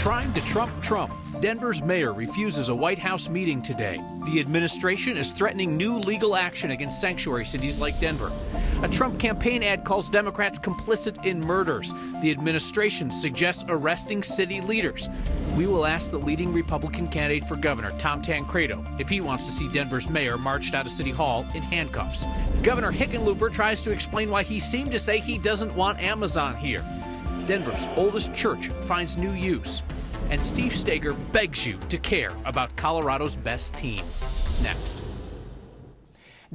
Trying to trump Trump, Denver's mayor refuses a White House meeting today. The administration is threatening new legal action against sanctuary cities like Denver. A Trump campaign ad calls Democrats complicit in murders. The administration suggests arresting city leaders. We will ask the leading Republican candidate for governor, Tom Tancredo, if he wants to see Denver's mayor marched out of City Hall in handcuffs. Governor Hickenlooper tries to explain why he seemed to say he doesn't want Amazon here. Denver's oldest church finds new use. And Steve Steger begs you to care about Colorado's best team. Next.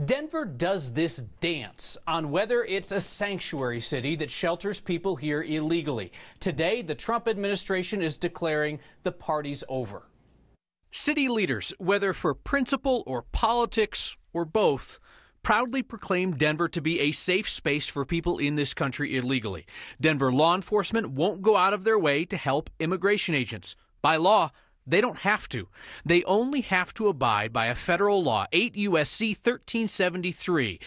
Denver does this dance on whether it's a sanctuary city that shelters people here illegally. Today, the Trump administration is declaring the party's over. City leaders, whether for principle or politics or both, proudly proclaimed Denver to be a safe space for people in this country illegally. Denver law enforcement won't go out of their way to help immigration agents. By law, they don't have to. They only have to abide by a federal law, 8 U.S.C. 1373.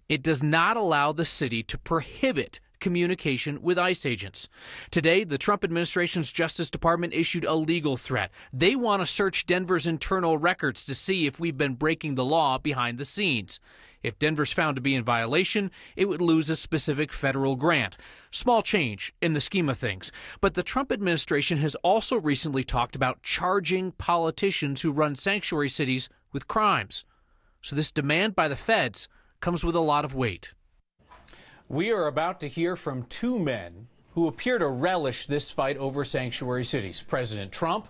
It does not allow the city to prohibit communication with ICE agents. Today, the Trump administration's Justice Department issued a legal threat. They want to search Denver's internal records to see if we've been breaking the law behind the scenes. If Denver's found to be in violation, it would lose a specific federal grant. Small change in the scheme of things. But the Trump administration has also recently talked about charging politicians who run sanctuary cities with crimes. So this demand by the feds comes with a lot of weight. We are about to hear from two men who appear to relish this fight over sanctuary cities, President Trump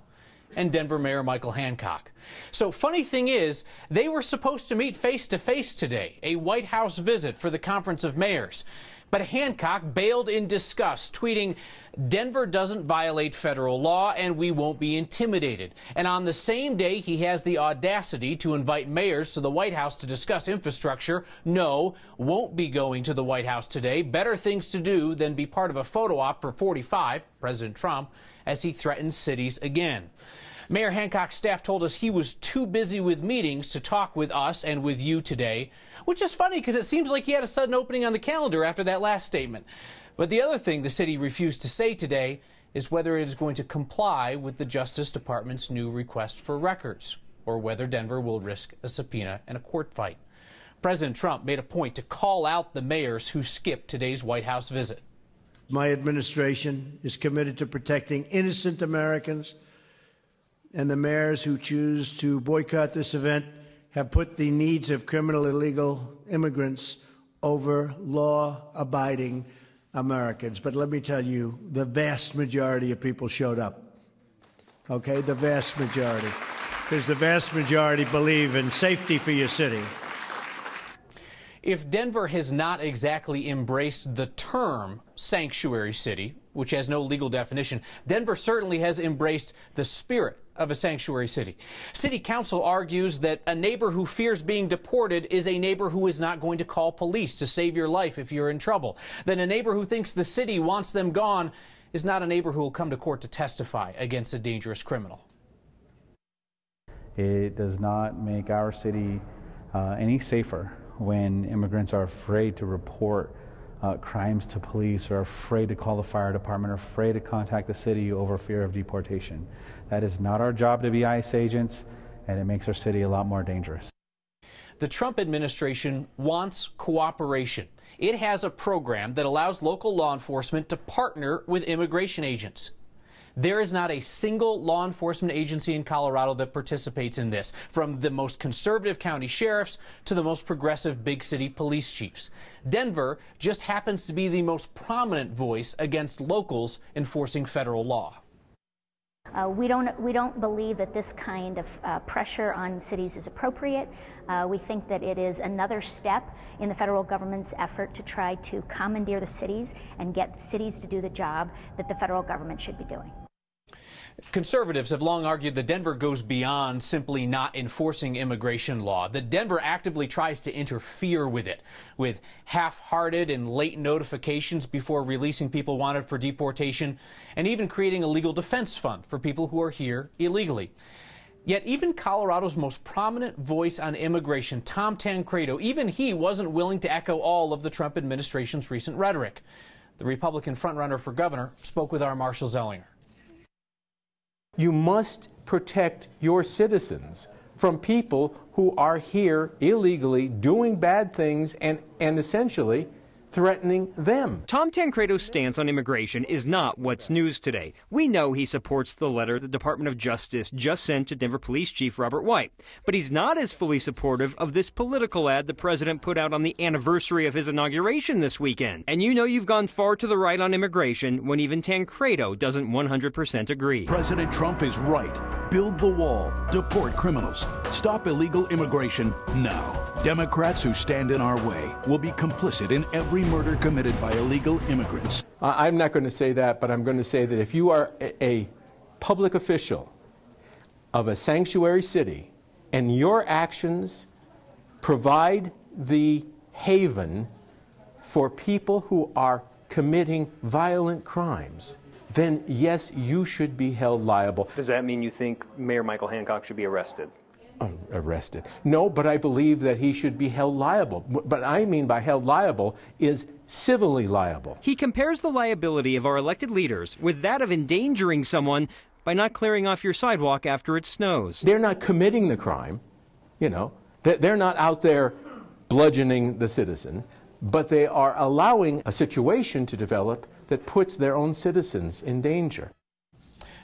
and Denver Mayor Michael Hancock. So funny thing is, they were supposed to meet face-to-face today, a White House visit for the Conference of Mayors. But Hancock bailed in disgust, tweeting, "Denver doesn't violate federal law and we won't be intimidated." And on the same day, he has the audacity to invite mayors to the White House to discuss infrastructure. No, won't be going to the White House today. Better things to do than be part of a photo op for 45, President Trump, as he threatens cities again. Mayor Hancock's staff told us he was too busy with meetings to talk with us and with you today, which is funny because it seems like he had a sudden opening on the calendar after that last statement. But the other thing the city refused to say today is whether it is going to comply with the Justice Department's new request for records, or whether Denver will risk a subpoena and a court fight. President Trump made a point to call out the mayors who skipped today's White House visit. My administration is committed to protecting innocent Americans, and the mayors who choose to boycott this event have put the needs of criminal illegal immigrants over law-abiding Americans. But let me tell you, the vast majority of people showed up, okay? The vast majority, because the vast majority believe in safety for your city. If Denver has not exactly embraced the term sanctuary city, which has no legal definition, Denver certainly has embraced the spirit of a sanctuary city. City Council argues that a neighbor who fears being deported is a neighbor who is not going to call police to save your life if you're in trouble. Then a neighbor who thinks the city wants them gone is not a neighbor who will come to court to testify against a dangerous criminal. It does not make our city any safer when immigrants are afraid to report crimes to police, or afraid to call the fire department, or afraid to contact the city over fear of deportation. That is not our job to be ICE agents, and it makes our city a lot more dangerous. The Trump administration wants cooperation. It has a program that allows local law enforcement to partner with immigration agents. There is not a single law enforcement agency in Colorado that participates in this, from the most conservative county sheriffs to the most progressive big city police chiefs. Denver just happens to be the most prominent voice against locals enforcing federal law. We don't believe that this kind of pressure on cities is appropriate. We think that it is another step in the federal government's effort to try to commandeer the cities and get the cities to do the job that the federal government should be doing. Conservatives have long argued that Denver goes beyond simply not enforcing immigration law, that Denver actively tries to interfere with it, with half-hearted and late notifications before releasing people wanted for deportation, and even creating a legal defense fund for people who are here illegally. Yet even Colorado's most prominent voice on immigration, Tom Tancredo, even he wasn't willing to echo all of the Trump administration's recent rhetoric. The Republican frontrunner for governor spoke with our Marshall Zellinger. You must protect your citizens from people who are here illegally doing bad things and essentially threatening them. Tom Tancredo's stance on immigration is not what's news today. We know he supports the letter the Department of Justice just sent to Denver Police Chief Robert White. But he's not as fully supportive of this political ad the president put out on the anniversary of his inauguration this weekend. And you know you've gone far to the right on immigration when even Tancredo doesn't 100% agree. President Trump is right. Build the wall. Deport criminals. Stop illegal immigration now. Democrats who stand in our way will be complicit in every murder committed by illegal immigrants. I'm not going to say that, but I'm going to say that if you are a public official of a sanctuary city and your actions provide the haven for people who are committing violent crimes, then yes, you should be held liable. Does that mean you think Mayor Michael Hancock should be arrested? Arrested. No, but I believe that he should be held liable. But I mean by held liable is civilly liable. He compares the liability of our elected leaders with that of endangering someone by not clearing off your sidewalk after it snows. They're not committing the crime, you know. They're not out there bludgeoning the citizen, but they are allowing a situation to develop that puts their own citizens in danger.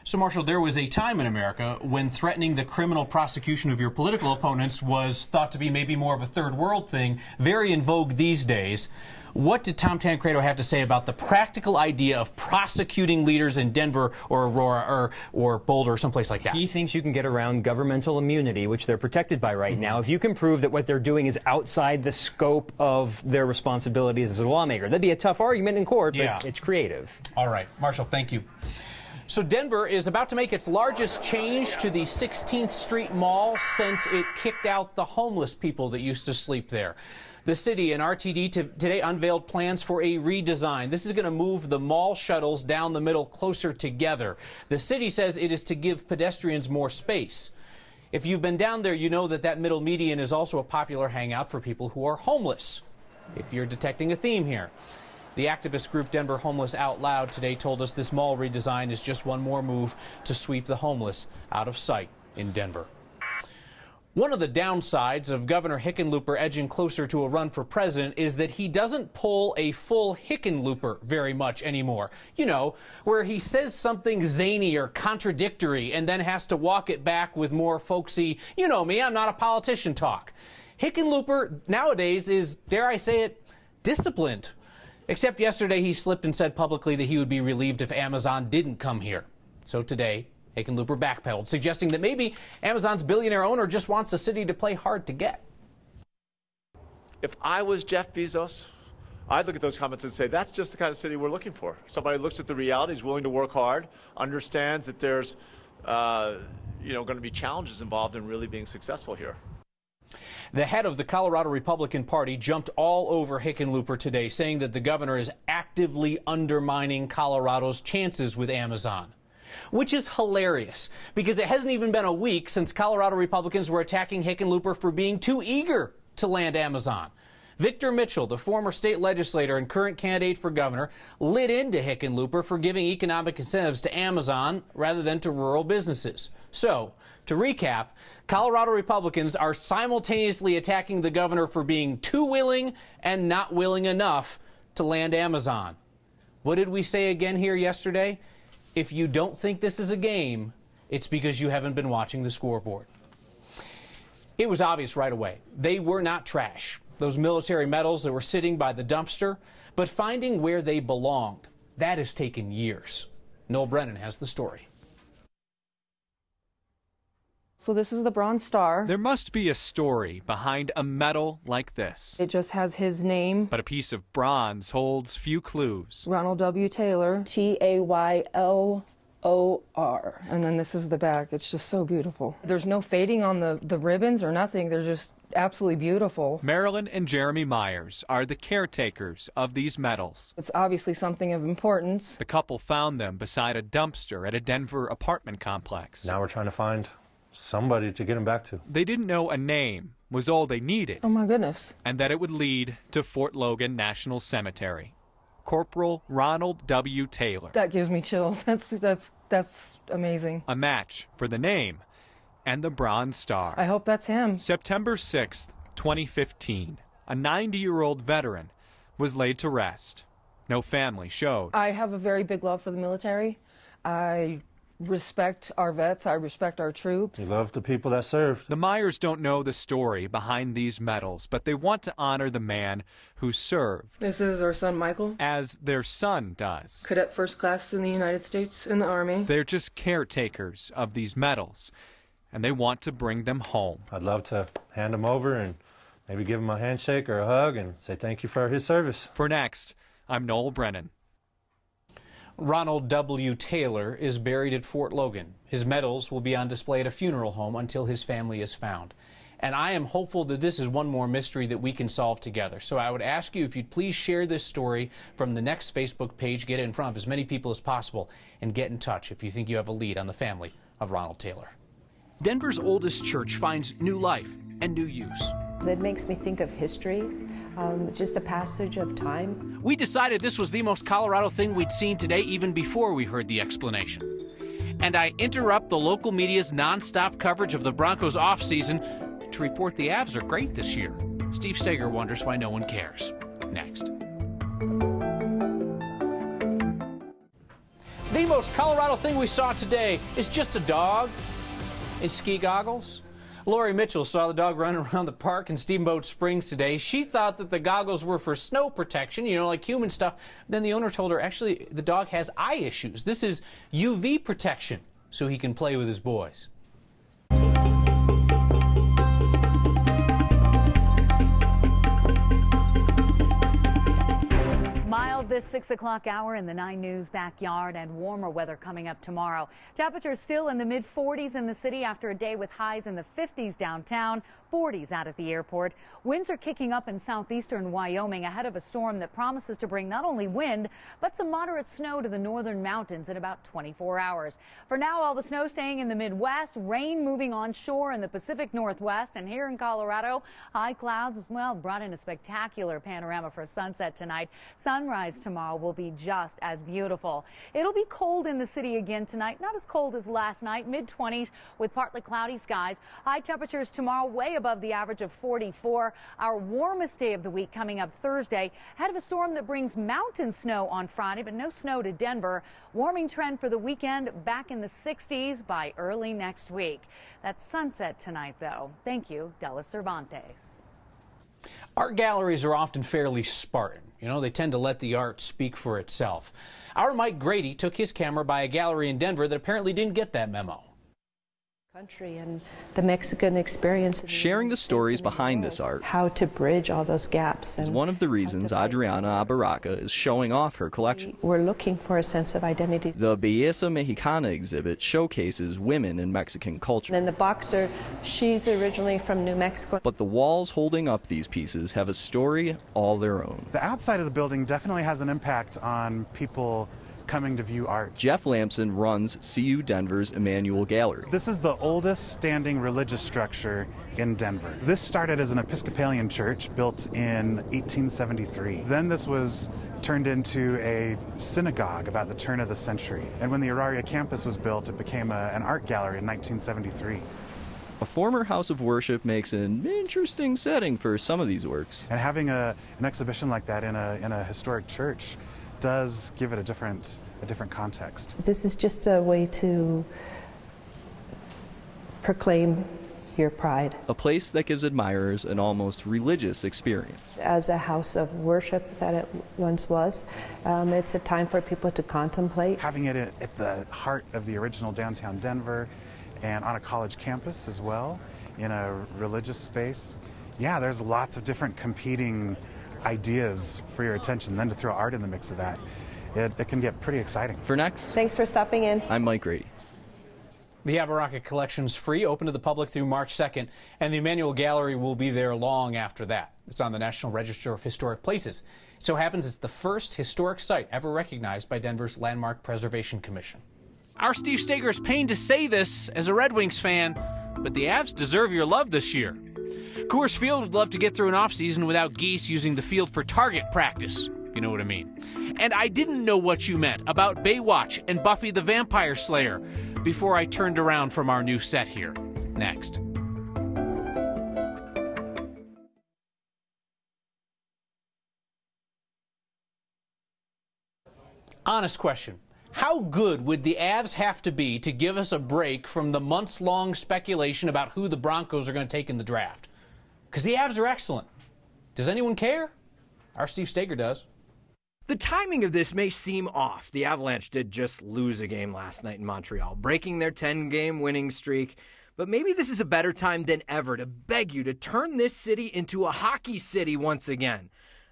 So, Marshall, there was a time in America when threatening the criminal prosecution of your political opponents was thought to be maybe more of a third world thing, very in vogue these days. What did Tom Tancredo have to say about the practical idea of prosecuting leaders in Denver or Aurora or Boulder or someplace like that? He thinks you can get around governmental immunity, which they're protected by right now, if you can prove that what they're doing is outside the scope of their responsibilities as a lawmaker. That'd be a tough argument in court, but it's creative. All right. Marshall, thank you. So Denver is about to make its largest change to the 16th Street Mall since it kicked out the homeless people that used to sleep there. The city and RTD today unveiled plans for a redesign. This is going to move the mall shuttles down the middle closer together. The city says it is to give pedestrians more space. If you've been down there, you know that that middle median is also a popular hangout for people who are homeless, if you're detecting a theme here. The activist group Denver Homeless Out Loud today told us this mall redesign is just one more move to sweep the homeless out of sight in Denver. One of the downsides of Governor Hickenlooper edging closer to a run for president is that he doesn't pull a full Hickenlooper very much anymore. You know, where he says something zany or contradictory and then has to walk it back with more folksy, you know me, I'm not a politician talk. Hickenlooper nowadays is, dare I say it, disciplined. Except yesterday he slipped and said publicly that he would be relieved if Amazon didn't come here. So today, Hickenlooper backpedaled, suggesting that maybe Amazon's billionaire owner just wants the city to play hard to get. If I was Jeff Bezos, I'd look at those comments and say, that's just the kind of city we're looking for. Somebody who looks at the realities, willing to work hard, understands that there's going to be challenges involved in really being successful here. The head of the Colorado Republican Party jumped all over Hickenlooper today, saying that the governor is actively undermining Colorado's chances with Amazon. Which is hilarious, because it hasn't even been a week since Colorado Republicans were attacking Hickenlooper for being too eager to land Amazon. Victor Mitchell, the former state legislator and current candidate for governor, lit into Hickenlooper for giving economic incentives to Amazon rather than to rural businesses. So, to recap, Colorado Republicans are simultaneously attacking the governor for being too willing and not willing enough to land Amazon. What did we say again here yesterday? If you don't think this is a game, it's because you haven't been watching the scoreboard. It was obvious right away. They were not trash, those military medals that were sitting by the dumpster, but finding where they belonged, that has taken years. Noel Brennan has the story. So this is the Bronze Star. There must be a story behind a medal like this. It just has his name. But a piece of bronze holds few clues. Ronald W. Taylor, Taylor. And then this is the back. It's just so beautiful. There's no fading on the ribbons or nothing. They're just absolutely beautiful. Marilyn and Jeremy Myers are the caretakers of these medals. It's obviously something of importance. The couple found them beside a dumpster at a Denver apartment complex. Now we're trying to find somebody to get him back to. They didn't know a name was all they needed. Oh my goodness. And that it would lead to Fort Logan National Cemetery. Corporal Ronald W. Taylor. That gives me chills. That's amazing. A match for the name and the Bronze Star. I hope that's him. September 6th, 2015, a 90-year-old veteran was laid to rest. No family showed. I have a very big love for the military. I respect our vets. I respect our troops. We love the people that served. The Myers don't know the story behind these medals, but they want to honor the man who served. This is our son, Michael. As their son does. Cadet first class in the United States in the Army. They're just caretakers of these medals, and they want to bring them home. I'd love to hand him over and maybe give him a handshake or a hug and say thank you for his service. For Next, I'm Noel Brennan. Ronald W. Taylor is buried at Fort Logan. His medals will be on display at a funeral home until his family is found. And I am hopeful that this is one more mystery that we can solve together. So I would ask you if you'd please share this story from the Next Facebook page, get it in front of as many people as possible, and get in touch if you think you have a lead on the family of Ronald Taylor. Denver's oldest church finds new life and new use. It makes me think of history, just the passage of time. We decided this was the most Colorado thing we'd seen today, even before we heard the explanation. And I interrupt the local media's nonstop coverage of the Broncos' offseason to report the Avs are great this year. Steve Steger wonders why no one cares. Next. The most Colorado thing we saw today is just a dog in ski goggles. Lori Mitchell saw the dog running around the park in Steamboat Springs today. She thought that the goggles were for snow protection, you know, like human stuff. Then the owner told her, actually, the dog has eye issues. This is UV protection, so he can play with his boys. Mild this 6 o'clock hour in the 9 News backyard, and warmer weather coming up tomorrow. Temperatures still in the mid-40s in the city after a day with highs in the 50s downtown, 40s out at the airport. Winds are kicking up in southeastern Wyoming ahead of a storm that promises to bring not only wind, but some moderate snow to the northern mountains in about 24 hours. For now, all the snow staying in the Midwest, rain moving onshore in the Pacific Northwest, and here in Colorado, high clouds, well, brought in a spectacular panorama for sunset tonight. Sunrise tomorrow will be just as beautiful. It'll be cold in the city again tonight, not as cold as last night, mid-20s with partly cloudy skies. High temperatures tomorrow way above the average of 44. Our warmest day of the week coming up Thursday, ahead of a storm that brings mountain snow on Friday, but no snow to Denver. Warming trend for the weekend back in the 60s by early next week. That's sunset tonight, though. Thank you, Della Cervantes. Art galleries are often fairly Spartan. You know, they tend to let the art speak for itself. Our Mike Grady took his camera by a gallery in Denver that apparently didn't get that memo. Country and the Mexican experience. Sharing the stories behind this art. How to bridge all those gaps. Is one of the reasons Adriana Abaraca is showing off her collection. We're looking for a sense of identity. The Belleza Mexicana exhibit showcases women in Mexican culture. And the boxer, she's originally from New Mexico. But the walls holding up these pieces have a story all their own. The outside of the building definitely has an impact on people coming to view art. Jeff Lamson runs CU Denver's Emmanuel Gallery. This is the oldest standing religious structure in Denver. This started as an Episcopalian church built in 1873. Then this was turned into a synagogue about the turn of the century. And when the Auraria campus was built, it became an art gallery in 1973. A former house of worship makes an interesting setting for some of these works. And having an exhibition like that in a historic church does give it a different context. This is just a way to proclaim your pride. A place that gives admirers an almost religious experience. As a house of worship that it once was, it's a time for people to contemplate. Having it at the heart of the original downtown Denver and on a college campus as well, in a religious space, yeah, there's lots of different competing ideas for your attention. Then to throw art in the mix of that, it can get pretty exciting. For Next, thanks for stopping in. I'm Mike Grady. The Abaraca Collection's free, open to the public through March 2nd, and the Emmanuel Gallery will be there long after that. It's on the National Register of Historic Places. It so happens it's the first historic site ever recognized by Denver's Landmark Preservation Commission. Our Steve Steger is pained to say this as a Red Wings fan, but the Avs deserve your love this year. Coors Field would love to get through an offseason without Geese using the field for target practice. You know what I mean? And I didn't know what you meant about Baywatch and Buffy the Vampire Slayer before I turned around from our new set here. Next. Honest question. How good would the Avs have to be to give us a break from the months-long speculation about who the Broncos are going to take in the draft? Because the Avs are excellent. Does anyone care? Our Steve Steger does. The timing of this may seem off. The Avalanche did just lose a game last night in Montreal, breaking their 10-game winning streak. But maybe this is a better time than ever to beg you to turn this city into a hockey city once again.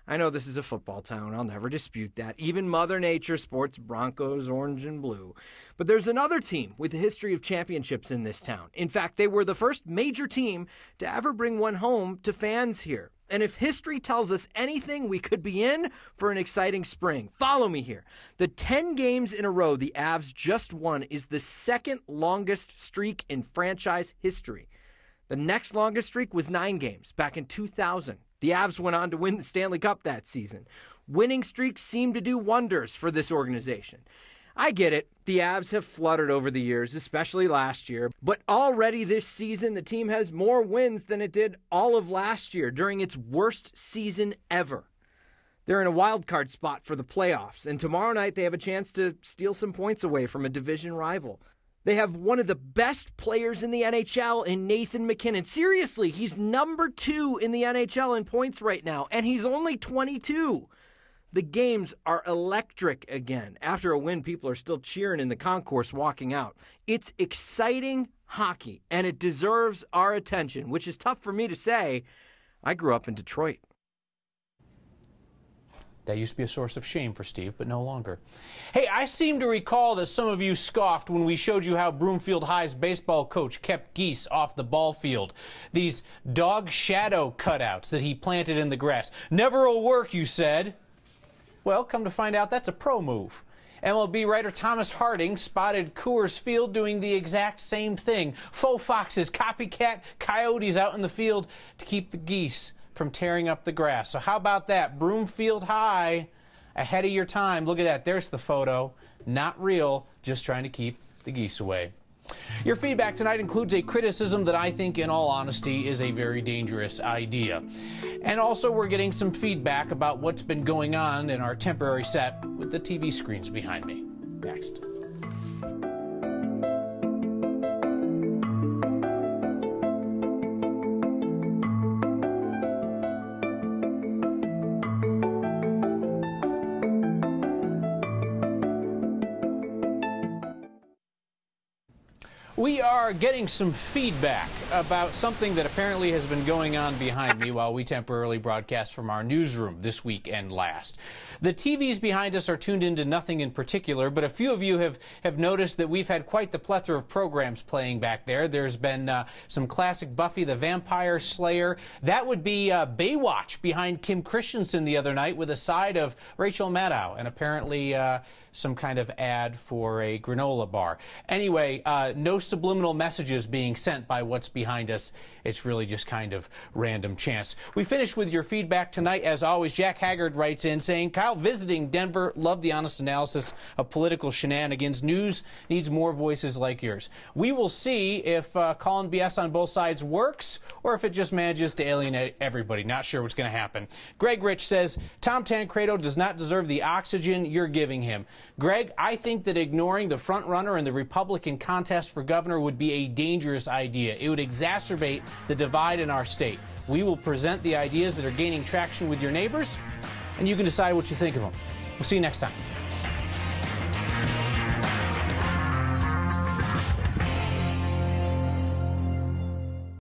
I know this is a football town. I'll never dispute that. Even Mother Nature sports Broncos orange and blue. But there's another team with a history of championships in this town. In fact, they were the first major team to ever bring one home to fans here. And if history tells us anything, we could be in for an exciting spring. Follow me here. The 10 games in a row the Avs just won is the second longest streak in franchise history. The next longest streak was 9 games back in 2000. The Avs went on to win the Stanley Cup that season. Winning streaks seem to do wonders for this organization. I get it. The Avs have fluttered over the years, especially last year. But already this season, the team has more wins than it did all of last year during its worst season ever. They're in a wild card spot for the playoffs, and tomorrow night they have a chance to steal some points away from a division rival. They have one of the best players in the NHL in Nathan MacKinnon. Seriously, he's number 2 in the NHL in points right now, and he's only 22. The games are electric again. After a win, people are still cheering in the concourse walking out. It's exciting hockey, and it deserves our attention, which is tough for me to say. I grew up in Detroit. That used to be a source of shame for Steve, but no longer. Hey, I seem to recall that some of you scoffed when we showed you how Broomfield High's baseball coach kept geese off the ball field. These dog shadow cutouts that he planted in the grass. Never'll work, you said. Well, come to find out, that's a pro move. MLB writer Thomas Harding spotted Coors Field doing the exact same thing. Faux foxes, copycat coyotes out in the field to keep the geese from tearing up the grass. So how about that? Broomfield High, ahead of your time. Look at that. There's the photo. Not real, just trying to keep the geese away. Your feedback tonight includes a criticism that I think, in all honesty, is a very dangerous idea. And also, we're getting some feedback about what's been going on in our temporary set with the TV screens behind me. Next. We are getting some feedback about something that apparently has been going on behind me while we temporarily broadcast from our newsroom this week and last. The TVs behind us are tuned into nothing in particular, but a few of you have noticed that we've had quite the plethora of programs playing back there. There's been some classic Buffy the Vampire Slayer. That would be Baywatch behind Kim Christensen the other night with a side of Rachel Maddow, and apparently some kind of ad for a granola bar. Anyway, no subliminal messages being sent by what's behind us. It's really just kind of random chance. We finish with your feedback tonight. As always, Jack Haggard writes in saying, Kyle, visiting Denver, love the honest analysis of political shenanigans. News needs more voices like yours. We will see if calling BS on both sides works or if it just manages to alienate everybody. Not sure what's going to happen. Greg Rich says, Tom Tancredo does not deserve the oxygen you're giving him. Greg, I think that ignoring the front runner in the Republican contest for governor would be a dangerous idea. It would exacerbate the divide in our state. We will present the ideas that are gaining traction with your neighbors, and you can decide what you think of them. We'll see you next time.